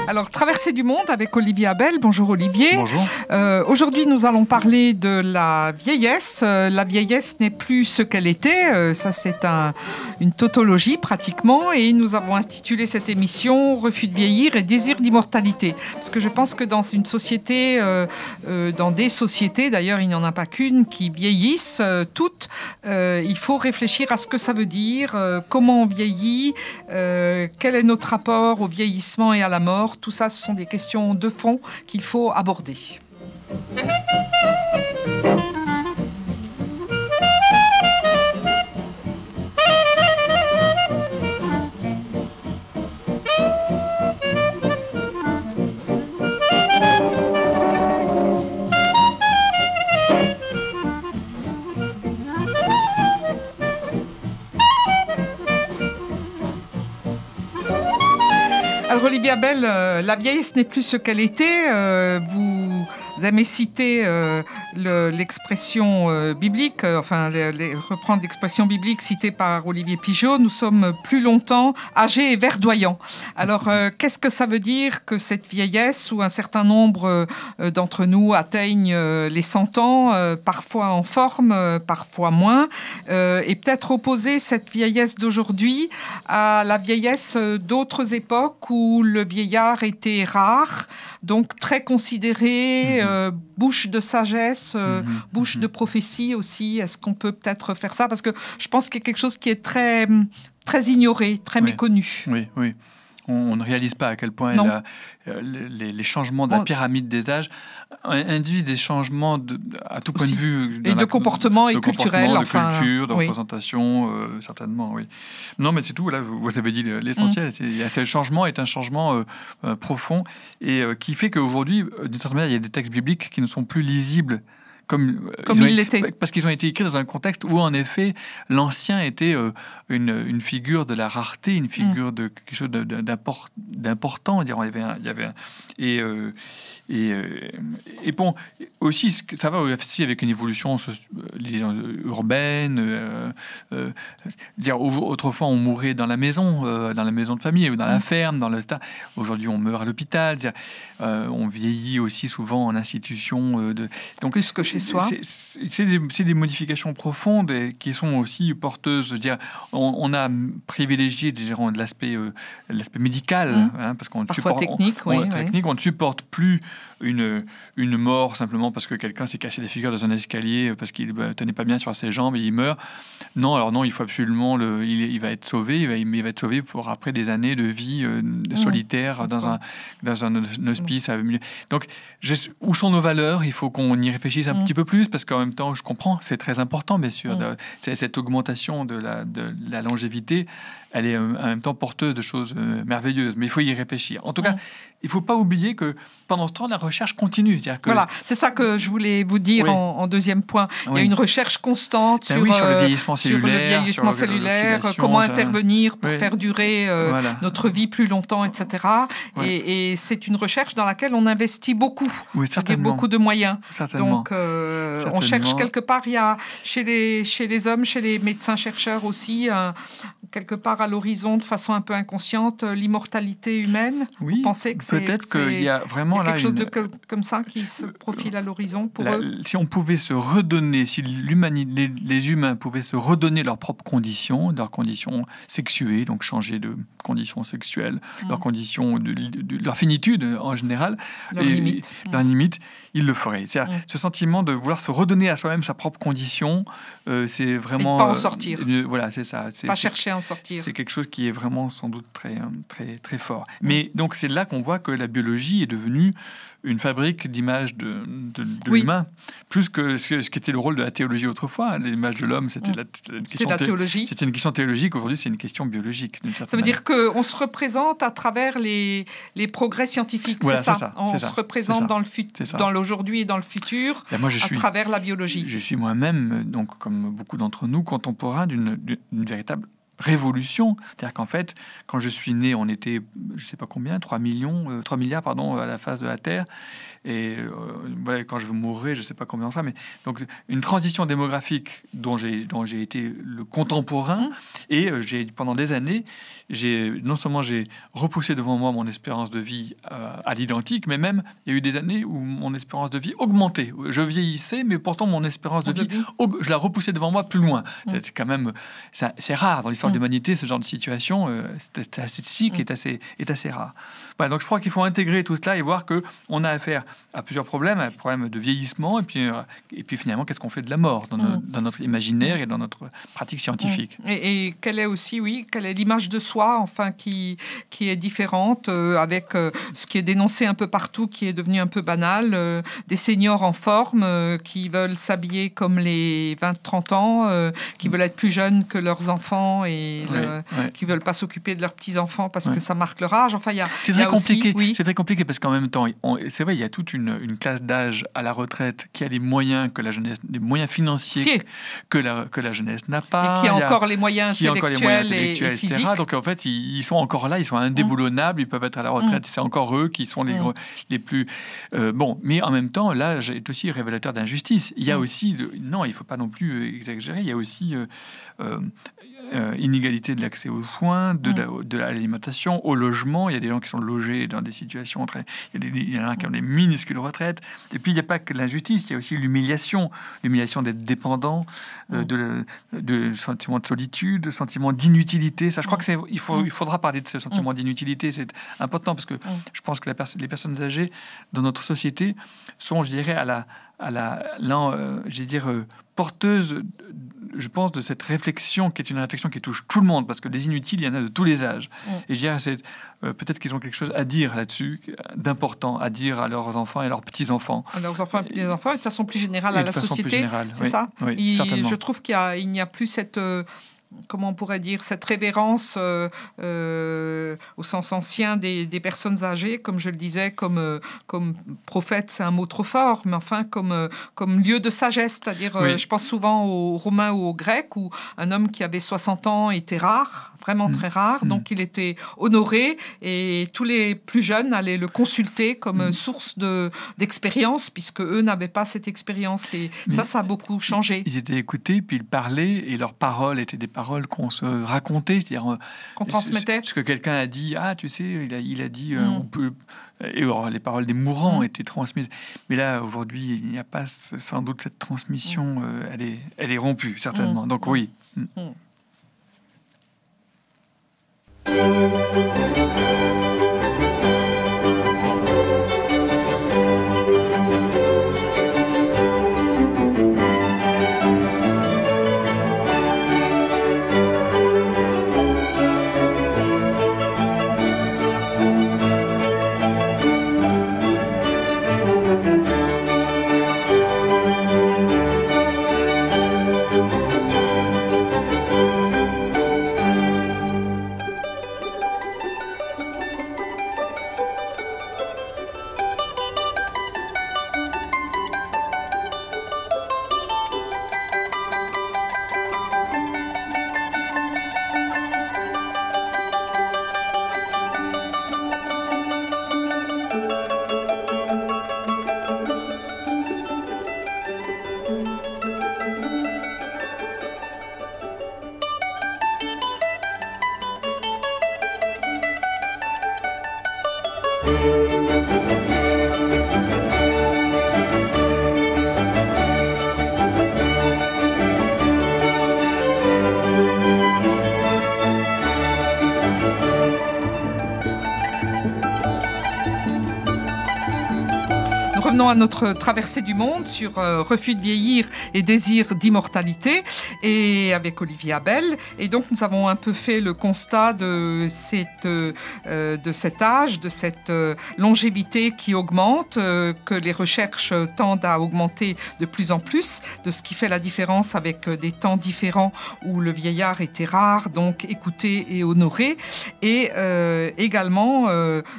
Alors, Traversée du monde avec Olivier Abel. Bonjour Olivier. Bonjour. Aujourd'hui, nous allons parler de la vieillesse. La vieillesse n'est plus ce qu'elle était. Ça, c'est une tautologie pratiquement. Et nous avons intitulé cette émission « Refus de vieillir et désir d'immortalité ». Parce que je pense que dans une société, dans des sociétés, d'ailleurs, il n'y en a pas qu'une, qui vieillissent toutes, il faut réfléchir à ce que ça veut dire, comment on vieillit, quel est notre rapport au vieillissement et à la mort. Tout ça, ce sont des questions de fond qu'il faut aborder. Alors Olivier Abel, la vieillesse n'est plus ce qu'elle était. Vous aimez citer l'expression biblique, reprendre l'expression biblique citée par Olivier Pigeot. Nous sommes plus longtemps âgés et verdoyants. Alors qu'est-ce que ça veut dire que cette vieillesse, où un certain nombre d'entre nous atteignent les 100 ans, parfois en forme, parfois moins, et peut-être opposer cette vieillesse d'aujourd'hui à la vieillesse d'autres époques où le vieillard était rare, donc très considéré, bouche de sagesse, bouche de prophétie aussi. Est-ce qu'on peut peut-être faire ça? Parce que je pense qu'il y a quelque chose qui est très, très ignoré, très méconnu. Oui, oui. On ne réalise pas à quel point les changements de la pyramide des âges induisent des changements à tout point de vue. Et de comportement et culturel. De culture, de représentation, certainement, oui. Non, mais c'est tout, là, vous avez dit l'essentiel. Ce changement est un changement profond et qui fait qu'aujourd'hui, d'une certaine manière, il y a des textes bibliques qui ne sont plus lisibles comme il l'était. Parce qu'ils ont été écrits dans un contexte où, en effet, l'ancien était une figure de la rareté, une figure de quelque chose d'important. Il y avait et bon, aussi, ça va aussi avec une évolution urbaine. Autrefois, on mourait dans la maison de famille, ou dans la ferme, dans le tas. Aujourd'hui, on meurt à l'hôpital. On vieillit aussi souvent en institution. Donc, plus que chez soi. C'est des modifications profondes et qui sont aussi porteuses. Je veux dire, on a privilégié de l'aspect médical, parce qu'on parfois technique, on ne supporte plus une mort simplement parce que quelqu'un s'est cassé la figure dans un escalier parce qu'il tenait pas bien sur ses jambes et il meurt. Non, il faut absolument il va être sauvé. Il va être sauvé pour après des années de vie solitaire dans un hospice. Donc, où sont nos valeurs? Il faut qu'on y réfléchisse un petit peu plus, parce qu'en même temps, je comprends, c'est très important, bien sûr. Cette augmentation de la longévité, elle est en même temps porteuse de choses merveilleuses, mais il faut y réfléchir. En tout cas, il ne faut pas oublier que pendant ce temps, la recherche continue. Voilà, c'est ça que je voulais vous dire en deuxième point. Il y a une recherche constante sur le vieillissement cellulaire, comment intervenir pour faire durer notre vie plus longtemps, etc. Et c'est une recherche dans laquelle on investit beaucoup, beaucoup de moyens. Donc, on cherche quelque part, il y a chez les hommes, chez les médecins-chercheurs aussi, quelque part à l'horizon, de façon un peu inconsciente, l'immortalité humaine. Oui, vous pensez que peut-être qu'il y a vraiment quelque chose comme ça qui se profile à l'horizon pour eux. Si on pouvait se redonner, si les humains pouvaient se redonner leurs propres conditions, leurs conditions sexuées, donc changer de conditions sexuelles, leurs conditions leur finitude en général, leurs limites, ils le feraient. Ce sentiment de vouloir se redonner à soi-même sa propre condition, c'est vraiment... Et pas en sortir. Voilà, c'est ça. Pas chercher à en sortir. C'est quelque chose qui est vraiment sans doute très, très, très fort. Mais donc c'est là qu'on voit que la biologie est devenue une fabrique d'images de l'humain, plus que ce qui était le rôle de la théologie autrefois. L'image de l'homme, c'était la théologie. C'était une question théologique. Aujourd'hui, c'est une question biologique. Ça veut dire qu'on se représente à travers les progrès scientifiques, voilà, c'est ça. On se représente dans l'aujourd'hui et dans le futur à travers la biologie. Je suis moi-même, donc comme beaucoup d'entre nous, contemporain d'une véritable révolution. C'est-à-dire qu'en fait, quand je suis né, on était, je ne sais pas combien, 3 milliards à la face de la Terre. Et voilà, quand je mourrai, je ne sais pas combien on sera. Mais donc, une transition démographique dont j'ai été le contemporain. Et pendant des années, non seulement j'ai repoussé devant moi mon espérance de vie à l'identique, mais même, il y a eu des années où mon espérance de vie augmentait. Je vieillissais, mais pourtant, mon espérance de vie, je la repoussais devant moi plus loin. C'est quand même... C'est rare dans l'histoire de l'humanité, ce genre de situation statistique est assez rare. Voilà, donc je crois qu'il faut intégrer tout cela et voir qu'on a affaire à plusieurs problèmes, un problème de vieillissement, et puis finalement, qu'est-ce qu'on fait de la mort dans notre imaginaire et dans notre pratique scientifique. Et quelle est l'image de soi, enfin, qui est différente, avec ce qui est dénoncé un peu partout, qui est devenu un peu banal, des seniors en forme qui veulent s'habiller comme les 20-30 ans, qui veulent être plus jeunes que leurs enfants et qui ne veulent pas s'occuper de leurs petits-enfants parce que ça marque leur âge. Enfin, c'est très compliqué. C'est très compliqué parce qu'en même temps, c'est vrai, il y a toute une classe d'âge à la retraite qui a les moyens que la jeunesse, des moyens financiers que la jeunesse n'a pas. Et qui a encore les moyens intellectuels et physiques. Donc en fait, ils sont encore là, ils sont indéboulonnables, ils peuvent être à la retraite. C'est encore eux qui sont les plus... bon, mais en même temps, l'âge est aussi révélateur d'injustice. Il y a aussi... non, il ne faut pas non plus exagérer. Il y a aussi... inégalité de l'accès aux soins, de l'alimentation, au logement. Il y a des gens qui sont logés dans des situations très... Il y en a qui ont des minuscules retraites. Et puis, il n'y a pas que l'injustice, il y a aussi l'humiliation d'être dépendant, de sentiment de solitude, de sentiment d'inutilité. Ça, je crois il faudra parler de ce sentiment d'inutilité. C'est important parce que je pense que les personnes âgées dans notre société sont, je dirais, porteuses, je pense, de cette réflexion qui est une réflexion qui touche tout le monde, parce que les inutiles, il y en a de tous les âges. Et je dirais, peut-être qu'ils ont quelque chose à dire là-dessus, d'important à dire à leurs enfants et à leurs petits-enfants. À leurs enfants et petits-enfants, et de façon plus générale à la société. C'est ça. Oui, certainement. Je trouve qu'il n'y a plus cette... comment on pourrait dire, cette révérence au sens ancien des personnes âgées, comme je le disais, comme prophète, c'est un mot trop fort, mais enfin comme lieu de sagesse, c'est-à-dire, je pense souvent aux Romains ou aux Grecs, où un homme qui avait 60 ans était rare, vraiment très rare, donc il était honoré, et tous les plus jeunes allaient le consulter comme source d'expérience, puisque eux n'avaient pas cette expérience, et ça a beaucoup changé. Ils étaient écoutés, puis ils parlaient, et leurs paroles étaient des paroles qu'on se racontait, c'est-à-dire qu'on transmettait. Ce que quelqu'un a dit, tu sais, il a dit, on peut... Et les paroles des mourants étaient transmises. Mais là, aujourd'hui, il n'y a pas sans doute cette transmission, elle est rompue, certainement. Donc oui. revenons à notre traversée du monde sur refus de vieillir et désir d'immortalité, et avec Olivier Abel. Et donc nous avons un peu fait le constat de cet âge, de cette longévité qui augmente, que les recherches tendent à augmenter de plus en plus, de ce qui fait la différence avec des temps différents où le vieillard était rare, donc écouté et honoré, et également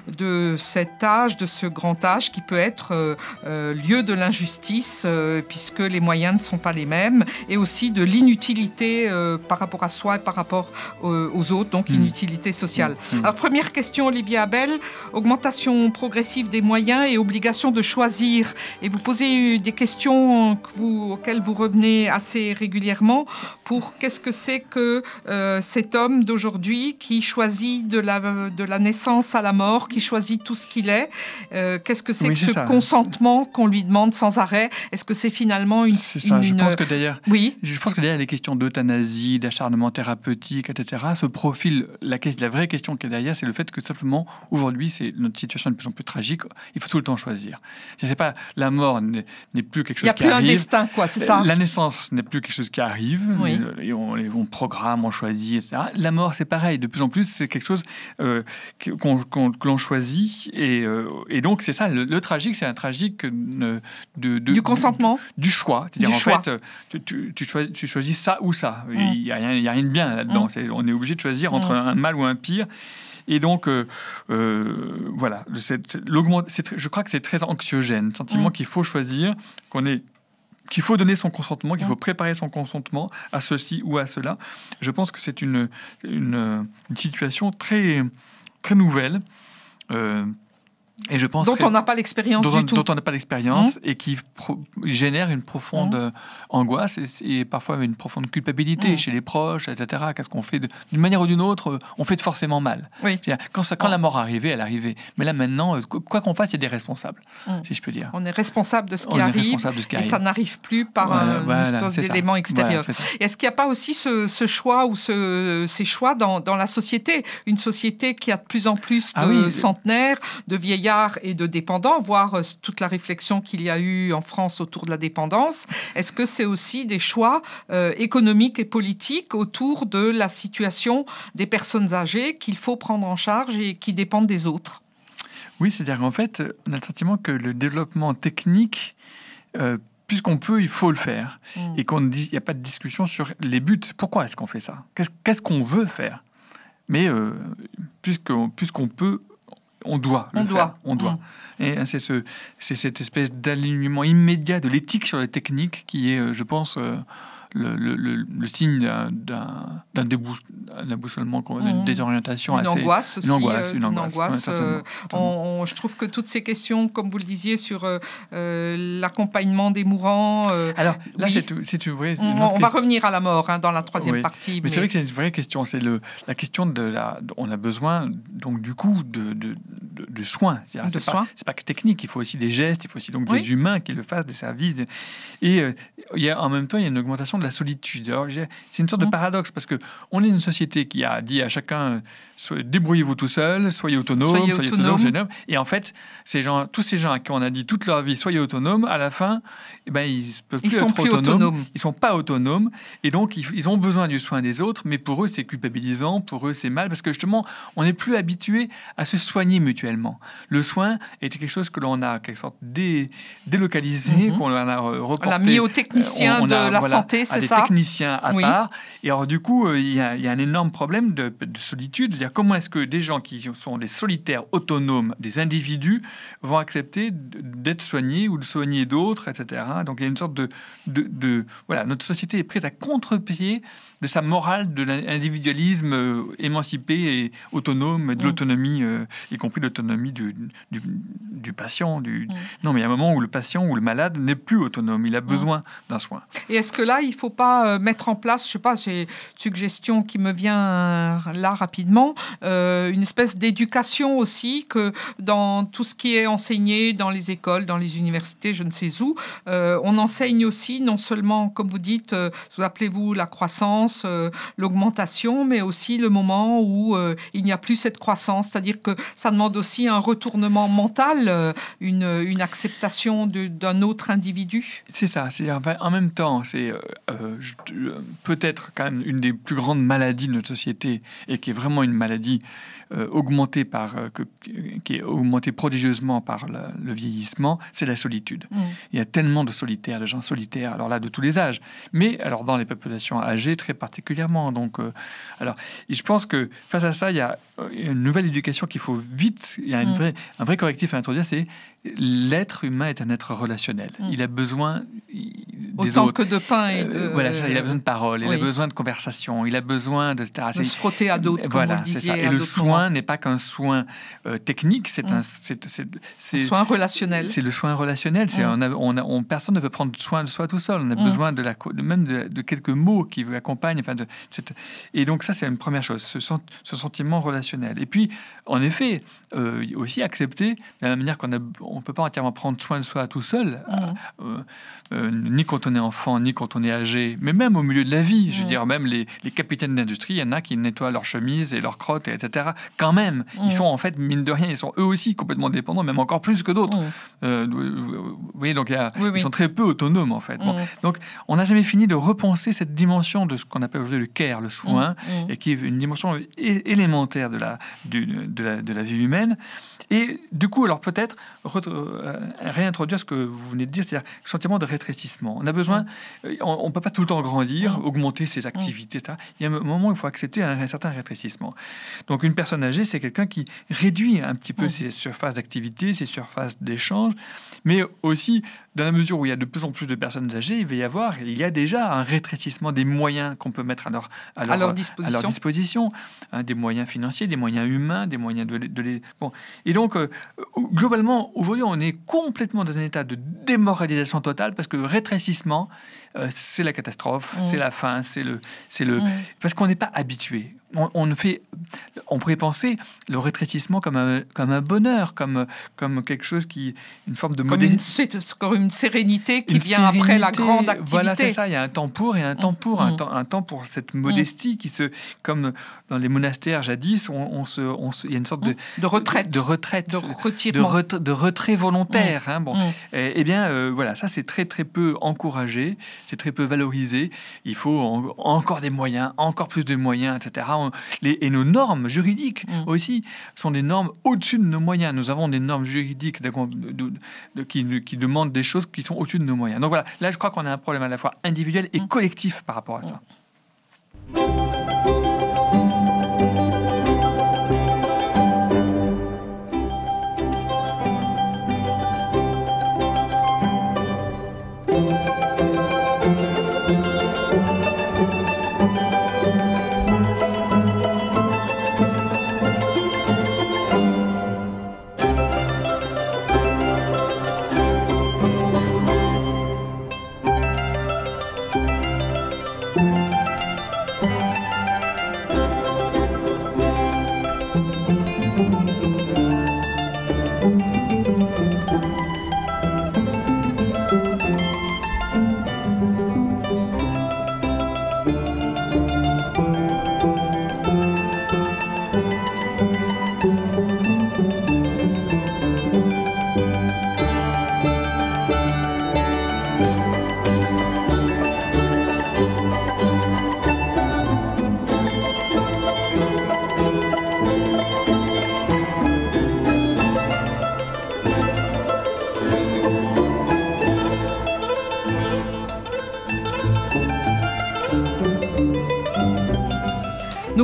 de cet âge, de ce grand âge qui peut être lieu de l'injustice puisque les moyens ne sont pas les mêmes, et aussi de l'inutilité par rapport à soi et par rapport aux autres, donc inutilité sociale. Alors première question, Olivier Abel, augmentation progressive des moyens et obligation de choisir, et vous posez des questions auxquelles vous revenez assez régulièrement pour qu'est-ce que c'est que cet homme d'aujourd'hui qui choisit de la naissance à la mort, qui choisit tout ce qu'il est, qu'est-ce que c'est que ce consentement qu'on lui demande sans arrêt? Est-ce que c'est finalement Je pense que derrière les questions d'euthanasie, d'acharnement thérapeutique, etc., ce profil, la vraie question qui est derrière, c'est le fait que simplement, aujourd'hui, notre situation est de plus en plus tragique, il faut tout le temps choisir. C'est pas, la mort n'est plus quelque chose qui arrive. Il n'y a plus un destin, quoi, c'est ça. La naissance n'est plus quelque chose qui arrive, on programme, on choisit, etc. La mort, c'est pareil, de plus en plus, c'est quelque chose que l'on choisit, et donc c'est ça, le tragique, c'est un tragique du consentement, du choix. C'est-à-dire, en fait, tu choisis ça ou ça. Il n'y a rien de bien là-dedans. On est obligé de choisir entre un mal ou un pire. Et donc, voilà, je crois que c'est très anxiogène, le sentiment qu'il faut choisir, qu'il faut donner son consentement, qu'il faut préparer son consentement à ceci ou à cela. Je pense que c'est une situation très, très nouvelle. Et je pense dont on n'a pas l'expérience du tout. Dont on n'a pas l'expérience et qui génère une profonde angoisse et parfois une profonde culpabilité chez les proches, etc. Qu'est-ce qu'on fait d'une manière ou d'une autre, on fait forcément mal. Oui. Quand la mort arrivait, elle arrivait. Mais là maintenant, quoi qu'on fasse, il y a des responsables, si je peux dire. On est responsable de ce qui arrive et ça n'arrive plus par une espèce d'élément extérieur. Voilà, est-ce qu'il n'y a pas aussi ce choix ou ces choix dans la société? Une société qui a de plus en plus de centenaires, de vieillards et de dépendants, voire toute la réflexion qu'il y a eu en France autour de la dépendance. Est-ce que c'est aussi des choix économiques et politiques autour de la situation des personnes âgées qu'il faut prendre en charge et qui dépendent des autres? Oui, c'est-à-dire qu'en fait, on a le sentiment que le développement technique, puisqu'on peut, il faut le faire. Et qu'il n'y a pas de discussion sur les buts. Pourquoi est-ce qu'on fait ça? Qu'est-ce qu'on veut faire? Mais puisqu'on peut, on doit le faire. On doit. Et c'est cette espèce d'alignement immédiat de l'éthique sur la technique qui est, je pense, le signe d'un déboussolement, d'une désorientation. Une angoisse aussi. Une angoisse. Je trouve que toutes ces questions, comme vous le disiez, sur l'accompagnement des mourants... Alors là, c'est une vraie... On va revenir à la mort dans la troisième partie. Mais c'est vrai que c'est une vraie question. C'est la question on a besoin, donc, du coup, de soins. C'est pas que technique. Il faut aussi des gestes, il faut aussi donc des humains qui le fassent, des services. Et en même temps, il y a une augmentation de la solitude. Alors, c'est une sorte de paradoxe parce qu'on est une société qui a dit à chacun débrouillez-vous tout seul, soyez autonome. Et en fait, tous ces gens à qui on a dit toute leur vie soyez autonomes, à la fin, ils ne peuvent plus être autonomes. Ils ne sont pas autonomes. Et donc, ils ont besoin du soin des autres, mais pour eux, c'est culpabilisant, pour eux, c'est mal parce que justement, on n'est plus habitué à se soigner mutuellement. Le soin était quelque chose que l'on a quelque sorte délocalisé, qu'on a reporté. On l'a mis aux techniciens de la santé, c'est ça? Des techniciens à part. Et alors, du coup, il y a un énorme problème de solitude. C'est-à-dire, comment est-ce que des gens qui sont des solitaires autonomes, des individus, vont accepter d'être soignés ou de soigner d'autres, etc. Donc, il y a une sorte voilà, notre société est prise à contre-pied de sa morale de l'individualisme émancipé et autonome, de l'autonomie, y compris l'autonomie du patient. Non, mais il y a un moment où le patient ou le malade n'est plus autonome. Il a besoin d'un soin. Et est-ce que là, il ne faut pas mettre en place, je ne sais pas, c'est une suggestion qui me vient là rapidement, une espèce d'éducation aussi, que dans tout ce qui est enseigné dans les écoles, dans les universités, je ne sais où, on enseigne aussi, non seulement, comme vous dites, vous appelez-vous la croissance, l'augmentation, mais aussi le moment où il n'y a plus cette croissance, c'est-à-dire que ça demande aussi un retournement mental, une acceptation d'un autre individu. C'est ça, en même temps, c'est peut-être quand même une des plus grandes maladies de notre société, et qui est vraiment une maladie augmentée qui est augmentée prodigieusement par le vieillissement, c'est la solitude. Il y a tellement de solitaires, de gens solitaires, alors là, de tous les âges, mais alors dans les populations âgées très particulièrement. Donc, je pense que face à ça, il y a une nouvelle éducation qu'il faut vite, il y a un vrai correctif à introduire, c'est l'être humain est un être relationnel. Il a besoin des autant autres. Que de pain et de... Voilà, il a besoin de paroles, il a besoin de conversation, il a besoin de se frotter à d'autres, voilà, comme vous le disiez. C'est ça. Et le soin n'est pas qu'un soin technique, c'est un soin relationnel. C'est le soin relationnel. Personne ne veut prendre soin de soi tout seul. On a besoin de quelques mots qui vous accompagnent. Et donc ça, c'est une première chose, ce sentiment relationnel. Et puis, en effet, aussi accepter, de la même manière qu'on ne peut pas entièrement prendre soin de soi tout seul, ni quand on est enfant, ni quand on est âgé, mais même au milieu de la vie. Je veux dire, même les capitaines d'industrie, il y en a qui nettoient leurs chemises et leurs crottes, etc. Quand même, ils sont en fait, mine de rien, ils sont eux aussi complètement dépendants, même encore plus que d'autres. Vous voyez, donc ils sont très peu autonomes, en fait. Bon, donc, on n'a jamais fini de repenser cette dimension de ce qu'on appelle aujourd'hui le care, le soin, et qui est une dimension élémentaire de la vie humaine. Et du coup, alors peut-être réintroduire ce que vous venez de dire, c'est-à-dire le sentiment de rétrécissement. On a besoin, on ne peut pas tout le temps grandir, augmenter ses activités, etc. Il y a un moment où il faut accepter un certain rétrécissement. Donc une personne âgée, c'est quelqu'un qui réduit un petit peu ses surfaces d'activité, ses surfaces d'échange, mais aussi, dans la mesure où il y a de plus en plus de personnes âgées, il y a déjà un rétrécissement des moyens qu'on peut mettre à leur disposition, des moyens financiers, des moyens humains, des moyens bon. Et donc, globalement, aujourd'hui, on est complètement dans un état de démoralisation totale, parce que le rétrécissement, c'est la catastrophe, c'est la fin, parce qu'on n'est pas habitué. On pourrait penser le rétrécissement comme un bonheur, comme quelque chose une forme de modestie. Comme une sérénité qui vient après la grande activité. Voilà, c'est ça. Il y a un temps pour et un temps pour, un temps pour cette modestie comme dans les monastères jadis, il y a une sorte de retraite, de retirement, de retrait volontaire. Eh bien, voilà, ça c'est très très peu encouragé, c'est très peu valorisé. Il faut encore des moyens, encore plus de moyens, etc. Et nos normes juridiques aussi sont des normes au-dessus de nos moyens. Nous avons des normes juridiques qui demandent des choses qui sont au-dessus de nos moyens. Donc voilà, là je crois qu'on a un problème à la fois individuel et collectif par rapport à ça.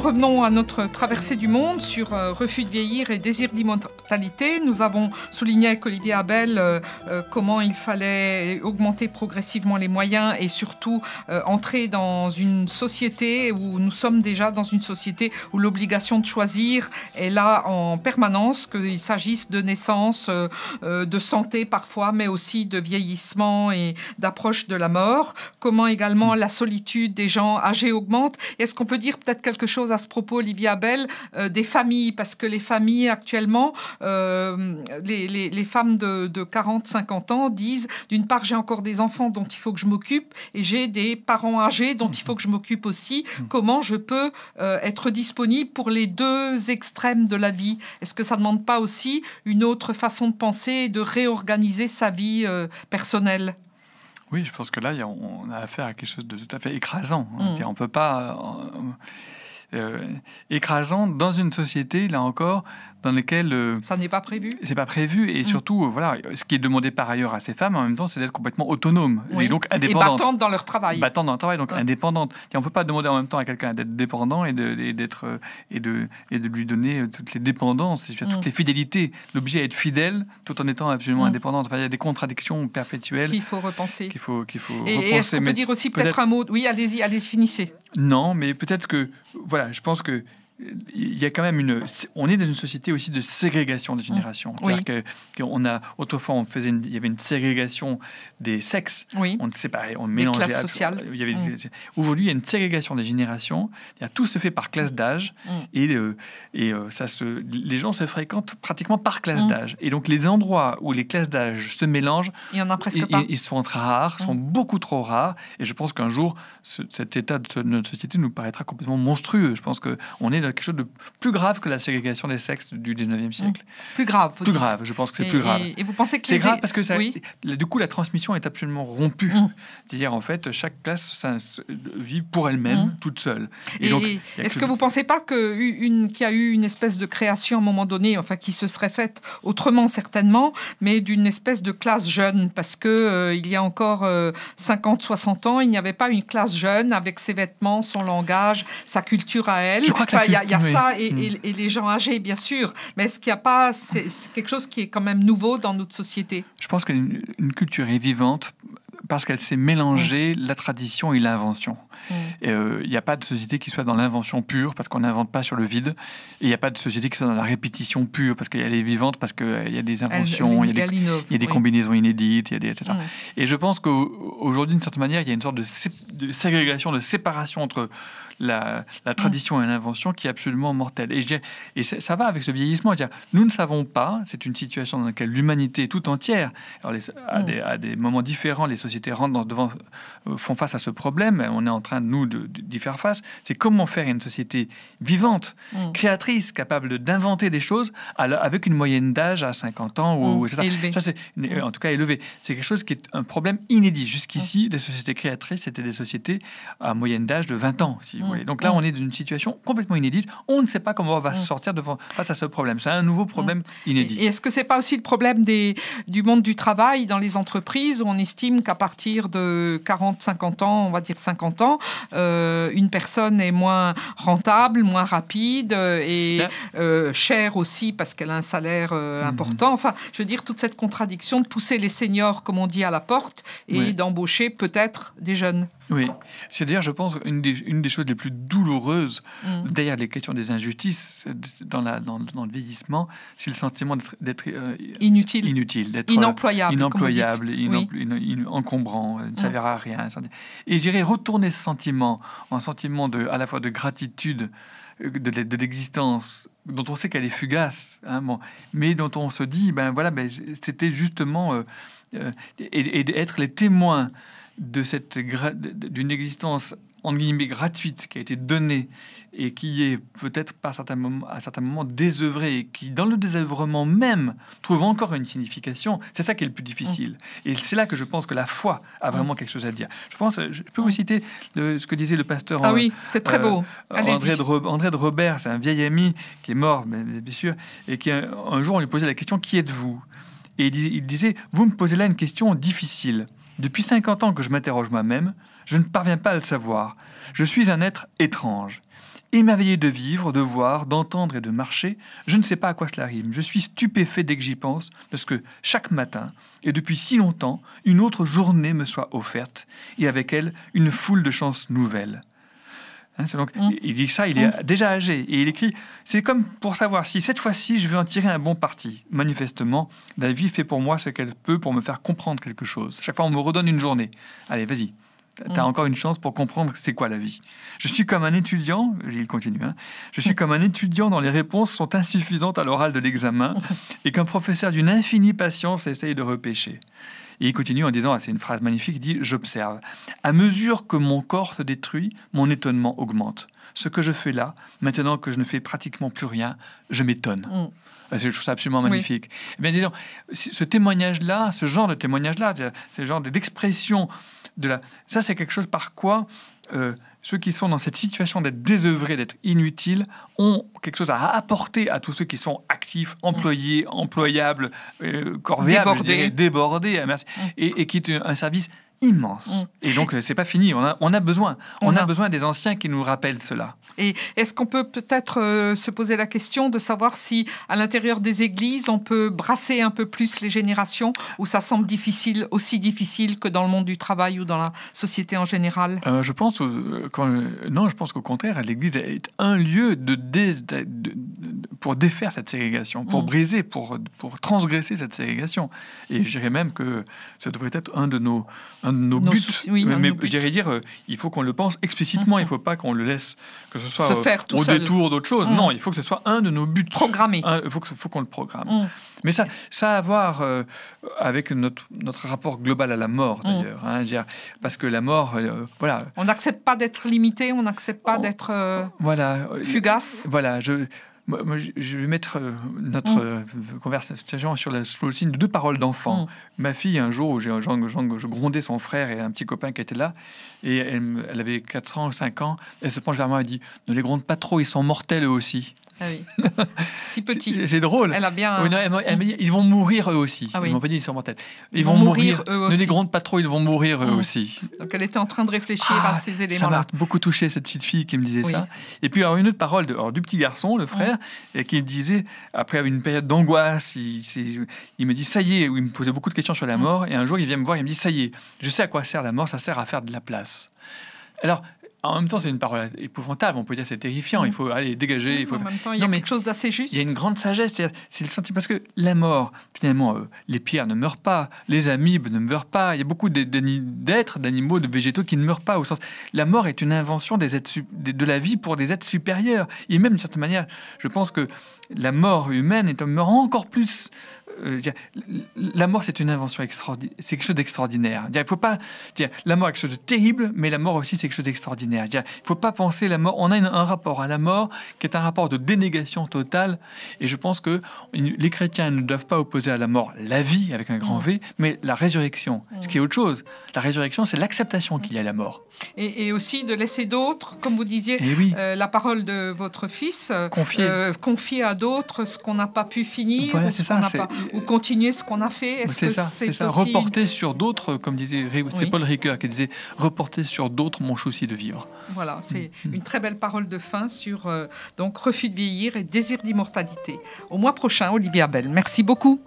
revenons à notre traversée du monde sur refus de vieillir et désir d'immortalité. Nous avons souligné avec Olivier Abel comment il fallait augmenter progressivement les moyens et surtout entrer dans une société où nous sommes déjà dans une société où l'obligation de choisir est là en permanence, qu'il s'agisse de naissance, de santé parfois, mais aussi de vieillissement et d'approche de la mort. Comment également la solitude des gens âgés augmente. Est-ce qu'on peut dire peut-être quelque chose à ce propos, Olivier Abel, des familles, parce que les familles actuellement, les femmes de 40, 50 ans disent, d'une part, j'ai encore des enfants dont il faut que je m'occupe, et j'ai des parents âgés dont il faut que je m'occupe aussi. Comment je peux être disponible pour les deux extrêmes de la vie? Est-ce que ça ne demande pas aussi une autre façon de penser et de réorganiser sa vie personnelle? Oui, je pense que là, on a affaire à quelque chose de tout à fait écrasant. On ne peut pas... écrasant dans une société, là encore, dans laquelle... ça n'est pas prévu. C'est pas prévu. Et surtout, voilà, ce qui est demandé par ailleurs à ces femmes, en même temps, c'est d'être complètement autonomes. Oui. Et donc indépendantes. Et battantes dans leur travail. Battantes dans leur travail, donc indépendantes. Et on ne peut pas demander en même temps à quelqu'un d'être dépendant et de lui donner toutes les dépendances, toutes les fidélités. L'objet est être fidèle tout en étant absolument indépendante. Enfin, il y a des contradictions perpétuelles. Qu'il faut repenser. Qu'il faut repenser. Et est-ce qu'on peut dire aussi peut-être un mot... Oui, allez-y, finissez. Non, mais peut-être que... Voilà, je pense que il y a quand même on est dans une société aussi de ségrégation des générations. C'est-à-dire qu'on a, autrefois, il y avait une ségrégation des sexes. Oui. On séparait, on mélangeait. Des classes sociales. Aujourd'hui, il y a une ségrégation des générations. Tout se fait par classe d'âge. Et les gens se fréquentent pratiquement par classe d'âge. Et donc, les endroits où les classes d'âge se mélangent, il y en a presque pas. Ils sont rares, sont beaucoup trop rares. Et je pense qu'un jour, cet état de notre société nous paraîtra complètement monstrueux. Je pense qu'on est dans quelque chose de plus grave que la ségrégation des sexes du 19e siècle. Plus grave, vous Plus dites. grave, je pense que c'est plus grave. Et vous pensez que c'est grave parce que du coup, la transmission est absolument rompue. C'est-à-dire, en fait, chaque classe vit pour elle-même, toute seule. Et donc, est-ce que vous ne pensez pas qu'il y a eu une espèce de création à un moment donné, enfin, qui se serait faite autrement certainement, mais d'une espèce de classe jeune? Parce qu'il y a encore 50, 60 ans, il n'y avait pas une classe jeune avec ses vêtements, son langage, sa culture à elle. Je crois que il y a ça et les gens âgés, bien sûr. Mais est-ce qu'il n'y a pas... C'est quelque chose qui est quand même nouveau dans notre société? Je pense qu'une culture est vivante parce qu'elle s'est mélangée la tradition et l'invention. Il n'y a pas de société qui soit dans l'invention pure parce qu'on n'invente pas sur le vide. Et il n'y a pas de société qui soit dans la répétition pure parce qu'elle est vivante, parce qu'il y a des inventions, il y a des combinaisons inédites, etc. Et je pense qu'aujourd'hui, d'une certaine manière, il y a une sorte de ségrégation, de séparation entre la tradition et l'invention qui est absolument mortelle. Et ça va avec ce vieillissement. Nous ne savons pas, c'est une situation dans laquelle l'humanité tout entière, à des moments différents, les sociétés font face à ce problème. On est en train, nous, d'y faire face. C'est comment faire une société vivante, créatrice, capable d'inventer des choses avec une moyenne d'âge à 50 ans. Élevé. Ça, c'est en tout cas élevé. C'est quelque chose qui est un problème inédit. Jusqu'ici, les sociétés créatrices étaient des sociétés à moyenne d'âge de 20 ans, si vous voulez. Donc là, on est dans une situation complètement inédite. On ne sait pas comment on va se sortir face à ce problème. C'est un nouveau problème inédit. Et est-ce que c'est pas aussi le problème du monde du travail dans les entreprises où on estime qu'à partir de 40, 50 ans, on va dire 50 ans, une personne est moins rentable, moins rapide et chère aussi parce qu'elle a un salaire important. Enfin, je veux dire, toute cette contradiction de pousser les seniors, comme on dit, à la porte et d'embaucher peut-être des jeunes. Oui, c'est-à-dire, je pense, une des choses les plus douloureuses derrière les questions des injustices dans le vieillissement, c'est le sentiment d'être inutile, d'être inemployable, encombrant, ne servir à rien. Et je dirais retourner ce sentiment en sentiment à la fois de gratitude de l'existence, dont on sait qu'elle est fugace, mais dont on se dit, c'était justement et d'être les témoins d'une existence entre guillemets gratuite qui a été donnée et qui est peut-être à certains moments désœuvrée et qui dans le désœuvrement même trouve encore une signification. C'est ça qui est le plus difficile. Et c'est là que je pense que la foi a vraiment quelque chose à dire. Je peux vous citer ce que disait le pasteur c'est très beau. André de Robert, c'est un vieil ami qui est mort bien sûr, et qui un jour on lui posait la question: qui êtes-vous? Et il disait: vous me posez là une question difficile. Depuis 50 ans que je m'interroge moi-même, je ne parviens pas à le savoir. Je suis un être étrange. Émerveillé de vivre, de voir, d'entendre et de marcher, je ne sais pas à quoi cela rime. Je suis stupéfait dès que j'y pense, parce que chaque matin, et depuis si longtemps, une autre journée me soit offerte, et avec elle, une foule de chances nouvelles. Hein, donc, il dit que ça, il est déjà âgé. Et il écrit, c'est comme pour savoir si cette fois-ci, je veux en tirer un bon parti. Manifestement, la vie fait pour moi ce qu'elle peut pour me faire comprendre quelque chose. Chaque fois, on me redonne une journée. Allez, vas-y. T'as encore une chance pour comprendre c'est quoi la vie. Je suis comme un étudiant, il continue, je suis comme un étudiant dont les réponses sont insuffisantes à l'oral de l'examen et qu'un professeur d'une infinie patience essaye de repêcher. Et il continue en disant, c'est une phrase magnifique, il dit « J'observe. À mesure que mon corps se détruit, mon étonnement augmente. Ce que je fais là, maintenant que je ne fais pratiquement plus rien, je m'étonne. » Je trouve ça absolument magnifique. Oui. Eh bien, disons, ce témoignage-là, ce genre de témoignage-là, ce genre d'expression ça, c'est quelque chose par quoi ceux qui sont dans cette situation d'être désœuvrés, d'être inutiles, ont quelque chose à apporter à tous ceux qui sont actifs, employés, employables, corvéables, débordés, merci, et qui ont un service immense. Et donc, c'est pas fini. On a besoin. On a besoin des anciens qui nous rappellent cela. Et est-ce qu'on peut peut-être se poser la question de savoir si, à l'intérieur des églises, on peut brasser un peu plus les générations, ou ça semble aussi difficile que dans le monde du travail ou dans la société en général? Je pense qu'au contraire, l'église est un lieu pour défaire cette ségrégation, pour briser, pour transgresser cette ségrégation. Et je dirais même que ça devrait être un de nos buts. Mais j'irais dire, il faut qu'on le pense explicitement, il ne faut pas qu'on le laisse, que ce soit au détour d'autre chose. Non, il faut que ce soit un de nos buts. Programmé. Il faut qu'on le programme. Mais ça a à voir avec notre rapport global à la mort, d'ailleurs. Parce que la mort, voilà. On n'accepte pas d'être limité, on n'accepte pas d'être fugace. Voilà, moi, je vais mettre notre conversation sur le signe de 2 paroles d'enfant. Ma fille, un jour où je grondais son frère et un petit copain qui était là, et elle avait 400 ou 5 ans, elle se penche vers moi et dit « Ne les gronde pas trop, ils sont mortels eux aussi. » Ah oui. Si petit. C'est drôle. Elle a bien. Oui, non, elle m'a dit, ils vont mourir eux aussi. Ah oui. Ils m'ont pas dit ils sont mortels. Ils vont mourir eux aussi. Ne les gronde pas trop, ils vont mourir eux aussi. Donc elle était en train de réfléchir à ces éléments-là. Ça m'a beaucoup touché, cette petite fille qui me disait ça. Et puis alors une autre parole du petit garçon, le frère, et qui me disait, après une période d'angoisse, il me dit ça y est, où il me posait beaucoup de questions sur la mort, et un jour il vient me voir, il me dit ça y est, je sais à quoi sert la mort, ça sert à faire de la place. Alors, en même temps, c'est une parole épouvantable. On peut dire c'est terrifiant. Il faut aller dégager. En même temps, il y a quelque chose d'assez juste. Il y a une grande sagesse. C'est le sentiment parce que la mort, finalement, les pierres ne meurent pas, les amibes ne meurent pas. Il y a beaucoup d'êtres, d'animaux, de végétaux qui ne meurent pas. Au sens, la mort est une invention de la vie pour des êtres supérieurs. Et même d'une certaine manière, je pense que la mort humaine est encore plus. La mort, c'est une invention extraordinaire. C'est quelque chose d'extraordinaire. Il faut pas dire la mort est quelque chose de terrible, mais la mort aussi c'est quelque chose d'extraordinaire. Il faut pas penser la mort. On a un rapport à la mort qui est un rapport de dénégation totale. Et je pense que les chrétiens ne doivent pas opposer à la mort la vie avec un grand V, mais la résurrection. Ce qui est autre chose. La résurrection, c'est l'acceptation qu'il y a la mort. Et aussi de laisser d'autres, comme vous disiez, la parole de votre fils, confier à d'autres ce qu'on n'a pas pu finir. Voilà, c'est ça. Ou continuer ce qu'on a fait. C'est ça. Aussi... Reporter sur d'autres, comme disait c'est Paul Ricoeur qui disait, reporter sur d'autres mon souci de vivre. Voilà, c'est une très belle parole de fin sur donc refus de vieillir et désir d'immortalité. Au mois prochain, Olivier Abel. Merci beaucoup.